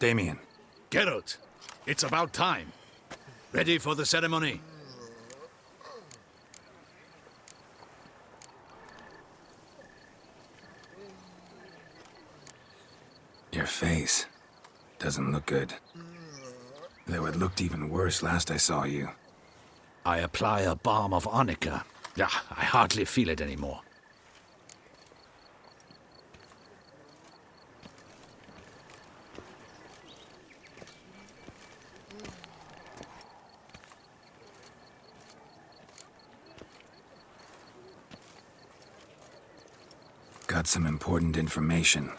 Damien. Geralt, it's about time. Ready for the ceremony? Your face doesn't look good. Though it looked even worse last I saw you. I apply a balm of arnica. Yeah, I hardly feel it anymore. Got some important information.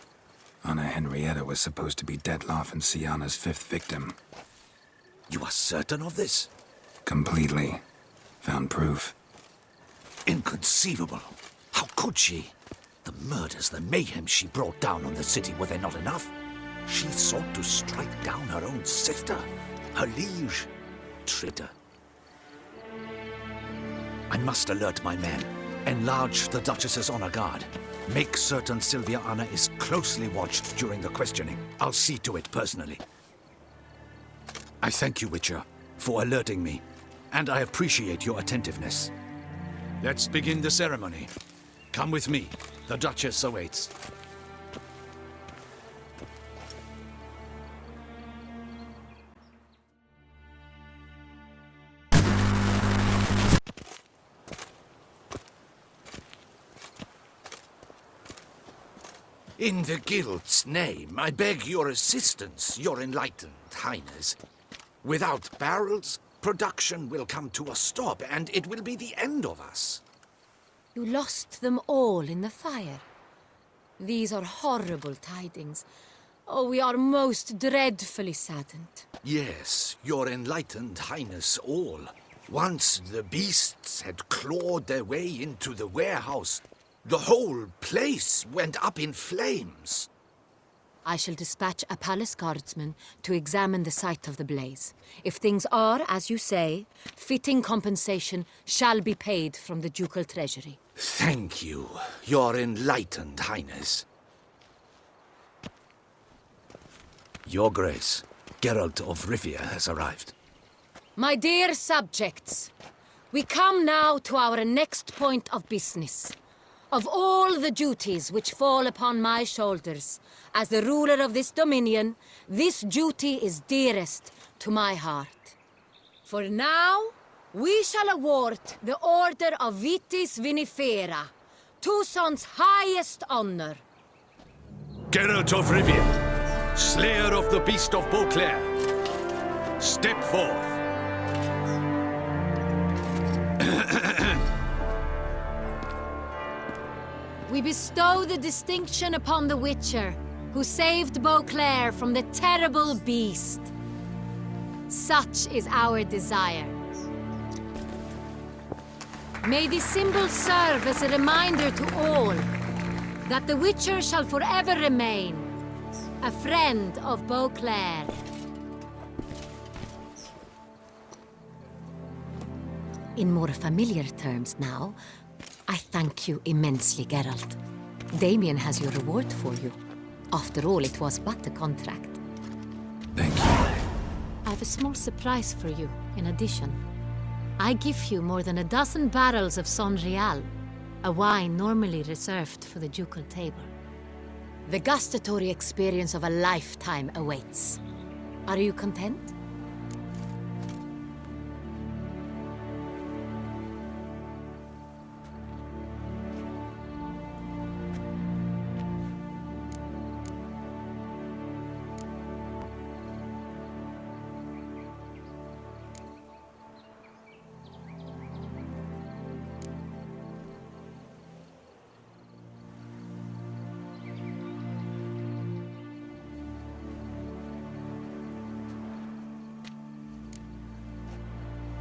Anna Henrietta was supposed to be Detloff and Syanna's 5th victim. You are certain of this? Completely. Found proof. Inconceivable. How could she? The murders, the mayhem she brought down on the city, were they not enough? She sought to strike down her own sister, her liege. Traitor. I must alert my men. Enlarge the Duchess's honor guard. Make certain Sylvia Anna is closely watched during the questioning. I'll see to it personally. I thank you, Witcher, for alerting me, and I appreciate your attentiveness. Let's begin the ceremony. Come with me. The Duchess awaits. In the Guild's name, I beg your assistance, your enlightened highness. Without barrels, production will come to a stop, and it will be the end of us. You lost them all in the fire. These are horrible tidings. Oh, we are most dreadfully saddened. Yes, your enlightened highness all. Once the beasts had clawed their way into the warehouse, the whole place went up in flames. I shall dispatch a palace guardsman to examine the site of the blaze. If things are, as you say, fitting compensation shall be paid from the ducal treasury. Thank you, your enlightened highness. Your Grace, Geralt of Rivia has arrived. My dear subjects, we come now to our next point of business. Of all the duties which fall upon my shoulders, as the ruler of this dominion, this duty is dearest to my heart. For now, we shall award the Order of Vitis Vinifera, Tucson's highest honor. Geralt of Rivia, slayer of the beast of Beauclair, step forth. We bestow the distinction upon the Witcher, who saved Beauclair from the terrible beast. Such is our desire. May this symbol serve as a reminder to all that the Witcher shall forever remain a friend of Beauclair. In more familiar terms now, I thank you immensely, Geralt. Damien has your reward for you. After all, it was but a contract. Thank you. I have a small surprise for you, in addition. I give you more than a dozen barrels of Son Real, a wine normally reserved for the ducal table. The gustatory experience of a lifetime awaits. Are you content?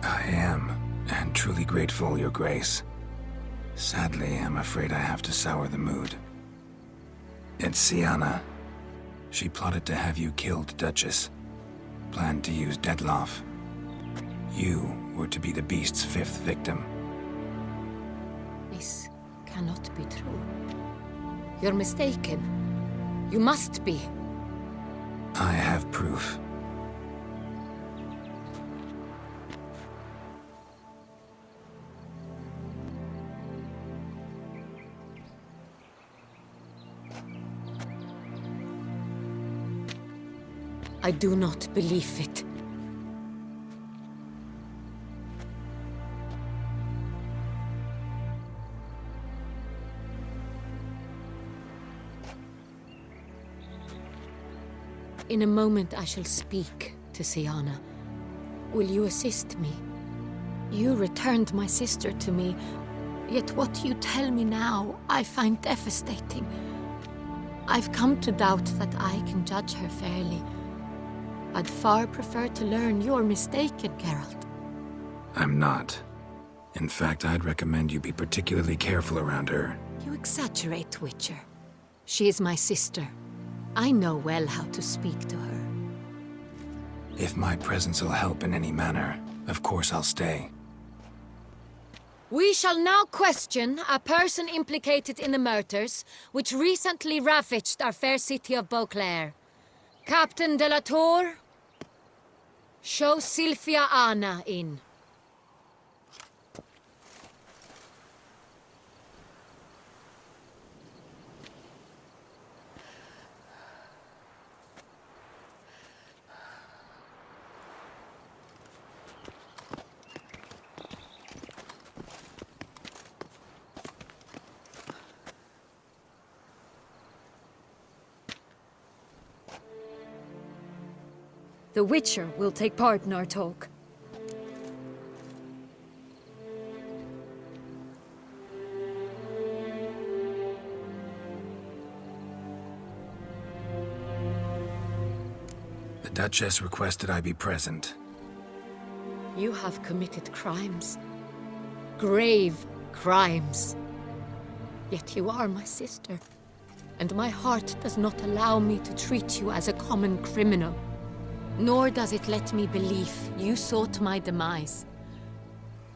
I am, and truly grateful, Your Grace. Sadly, I'm afraid I have to sour the mood. It's Syanna. She plotted to have you killed, Duchess. Planned to use Detloff. You were to be the beast's 5th victim. This cannot be true. You're mistaken. You must be. I have proof. I do not believe it. In a moment I shall speak to Syanna. Will you assist me? You returned my sister to me, yet what you tell me now I find devastating. I've come to doubt that I can judge her fairly. I'd far prefer to learn you're mistaken, Geralt. I'm not. In fact, I'd recommend you be particularly careful around her. You exaggerate, Witcher. She is my sister. I know well how to speak to her. If my presence will help in any manner, of course I'll stay. We shall now question a person implicated in the murders which recently ravaged our fair city of Beauclair. Captain de la Tour, show Sylvia in. The Witcher will take part in our talk. The Duchess requested I be present. You have committed crimes. Grave crimes. Yet you are my sister, and my heart does not allow me to treat you as a common criminal. Nor does it let me believe you sought my demise.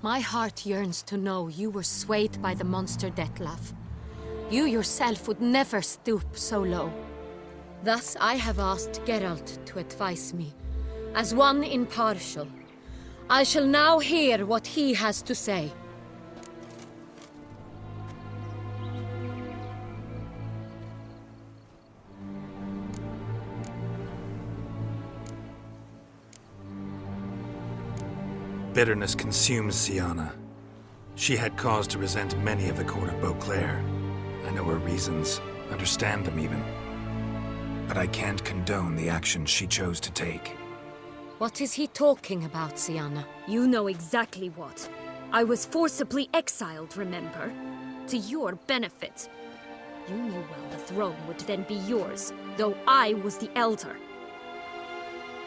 My heart yearns to know you were swayed by the monster Dettlaff. You yourself would never stoop so low. Thus I have asked Geralt to advise me, as one impartial. I shall now hear what he has to say. Bitterness consumes Syanna. She had cause to resent many of the court of Beauclair. I know her reasons, understand them even. But I can't condone the actions she chose to take. What is he talking about, Syanna? You know exactly what. I was forcibly exiled, remember? To your benefit. You knew well the throne would then be yours, though I was the elder.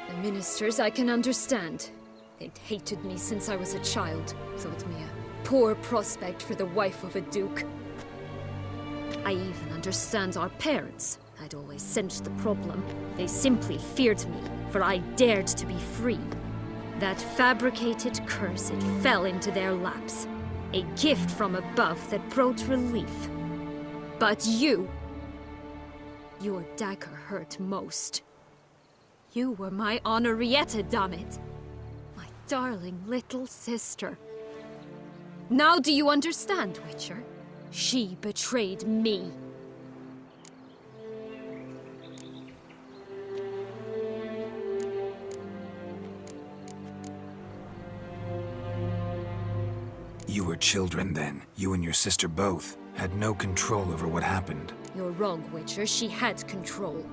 The ministers I can understand. They'd hated me since I was a child, thought me a poor prospect for the wife of a duke. I even understand our parents. I'd always sensed the problem. They simply feared me, for I dared to be free. That fabricated curse, it fell into their laps. A gift from above that brought relief. But you... your dagger hurt most. You were my Henrietta, dammit. Darling little sister. Now do you understand, Witcher? She betrayed me. You were children then. You and your sister both had no control over what happened. You're wrong, Witcher. She had control.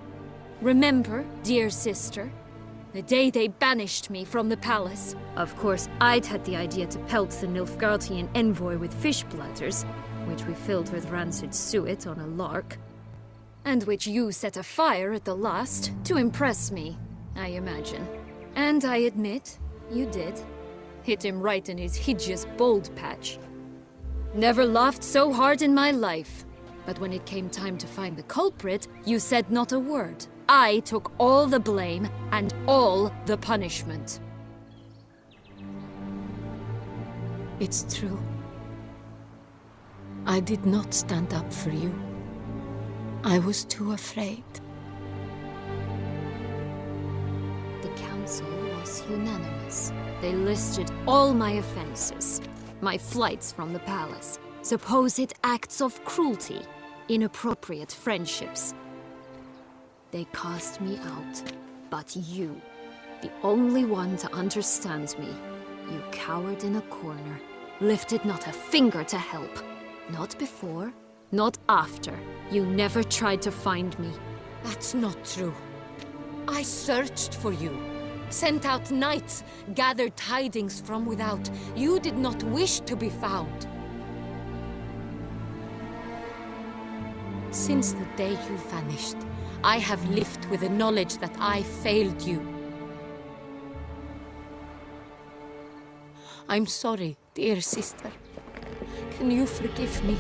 Remember, dear sister? The day they banished me from the palace. Of course, I'd had the idea to pelt the Nilfgaardian envoy with fish bladders, which we filled with rancid suet on a lark. And which you set afire at the last, to impress me, I imagine. And I admit, you did. Hit him right in his hideous bald patch. Never laughed so hard in my life. But when it came time to find the culprit, you said not a word. I took all the blame and all the punishment. It's true. I did not stand up for you. I was too afraid. council was unanimous. They listed all my offenses. My flights from the palace, supposed acts of cruelty, inappropriate friendships. They cast me out. But you, the only one to understand me, you cowered in a corner, lifted not a finger to help. Not before, not after. You never tried to find me. That's not true. I searched for you, sent out knights, gathered tidings from without. You did not wish to be found. Since the day you vanished, I have lived with the knowledge that I failed you. I'm sorry, dear sister. Can you forgive me?